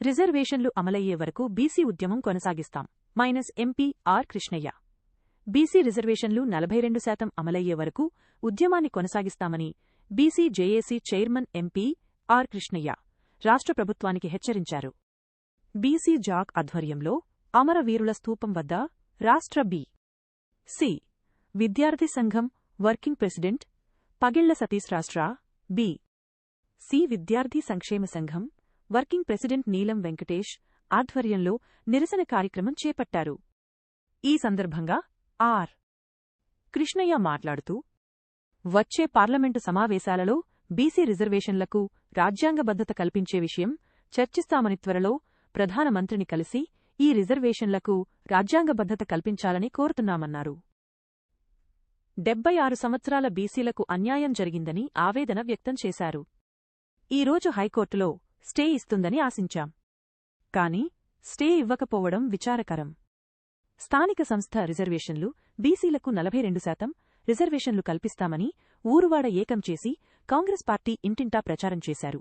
రిజర్వేషన్లు అమలయ్యే వరకు బీసీ ఉద్యమం కొనసాగిస్తాం -ఎంపీ ఆర్ కృష్ణయ్య. బీసీ రిజర్వేషన్లు 42% అమలయ్యే వరకు ఉద్యమాన్ని కొనసాగిస్తామని BC JAC chairman MP R Krishnaiah రాష్ట్ర ప్రభుత్వానికి హెచ్చరించారు. బీసీ జాక్ ఆధ్వర్యంలో అమరవీరుల స్తూపం వద్ద రాష్ట్ర బి.సి. విద్యార్థి సంఘం వర్కింగ్ ప్రెసిడెంట్ పగిళ్ల సతీష్, రాష్ట్ర బి.సి. విద్యార్థి సంక్షేమ సంఘం వర్కింగ్ ప్రెసిడెంట్ నీలం వెంకటేష్ ఆధ్వర్యంలో నిరసన కార్యక్రమం చేపట్టారు. ఈ సందర్భంగా ఆర్. కృష్ణయ్య మాట్లాడుతూ, వచ్చే పార్లమెంటు సమావేశాలలో బీసీ రిజర్వేషన్లకు రాజ్యాంగబద్ధత కల్పించే విషయం చర్చిస్తామని, త్వరలో ప్రధానమంత్రిని కలిసి ఈ రిజర్వేషన్లకు రాజ్యాంగబద్ధత కల్పించాలని కోరుతున్నామన్నారు. 76 సంవత్సరాల బీసీలకు అన్యాయం జరిగిందని ఆవేదన వ్యక్తం చేశారు. ఈరోజు హైకోర్టులో స్టే ఇస్తుందని ఆశించాం. కాని స్టే ఇవ్వకపోవడం విచారకరం. స్థానిక సంస్థ రిజర్వేషన్లు బీసీలకు 42% రిజర్వేషన్లు కల్పిస్తామని ఊరువాడ ఏకం చేసి కాంగ్రెస్ పార్టీ ఇంటింటా ప్రచారం చేశారు.